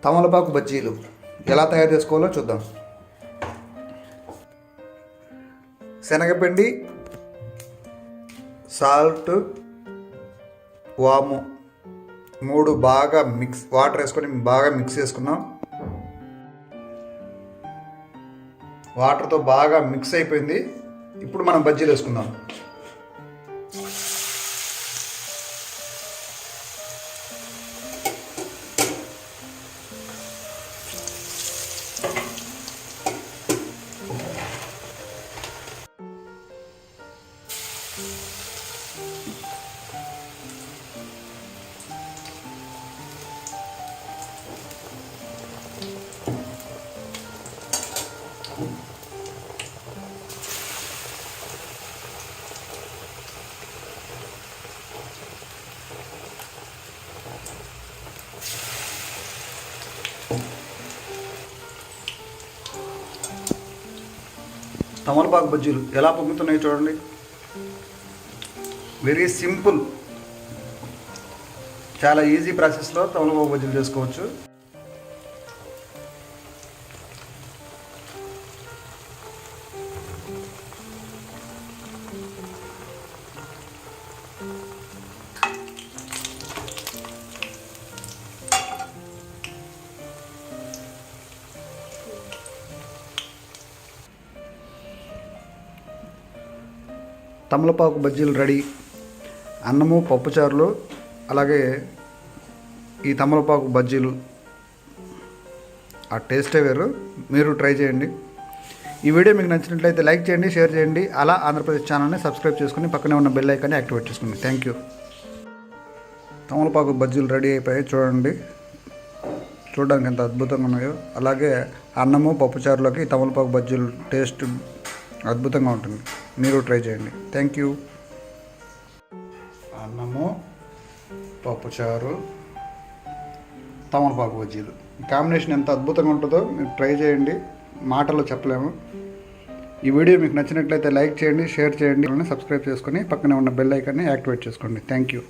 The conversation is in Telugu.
తమలపాకు బజ్జీలు ఎలా తయారు చేసుకోవాలో చూద్దాం. శనగపిండి, సాల్ట్, వాము 3 బాగా వాటర్ వేసుకొని బాగా మిక్స్ చేసుకున్నాం. వాటర్తో బాగా మిక్స్ అయిపోయింది. ఇప్పుడు మనం బజ్జీలు వేసుకుందాం. తమలపాకు బజ్జీలు ఎలా పొంగుతున్నాయి చూడండి. వెరీ సింపుల్, చాలా ఈజీ ప్రాసెస్లో తమలపాకు బజ్జీలు చేసుకోవచ్చు. తమలపాకు బజ్జీలు రెడీ. అన్నము, పప్పుచారులు, అలాగే ఈ తమలపాకు బజ్జీలు ఆ టేస్టే వేరు. మీరు ట్రై చేయండి. ఈ వీడియో మీకు నచ్చినట్లయితే లైక్ చేయండి, షేర్ చేయండి. అలా ఆంధ్రప్రదేశ్ ఛానల్ని సబ్స్క్రైబ్ చేసుకుని పక్కనే ఉన్న బెల్ ఐకాన్ని యాక్టివేట్ చేసుకోండి. Thank you. తమలపాకు బజ్జీలు రెడీ అయిపోయాయి చూడండి. చూడడానికి ఎంత అద్భుతంగా ఉన్నాయో. అలాగే అన్నము, పప్పుచారులోకి తమలపాకు బజ్జీలు టేస్ట్ అద్భుతంగా ఉంటుంది. మీరు ట్రై చేయండి. Thank you. అన్నము, పప్పుచారు, తమలపాకు బజ్జీలు కాంబినేషన్ ఎంత అద్భుతంగా ఉంటుందో మీరు ట్రై చేయండి. మాటల్లో చెప్పలేము. ఈ వీడియో మీకు నచ్చినట్లయితే లైక్ చేయండి, షేర్ చేయండి, సబ్స్క్రైబ్ చేసుకొని పక్కనే ఉన్న బెల్ ఐకాన్ని యాక్టివేట్ చేసుకోండి. Thank you.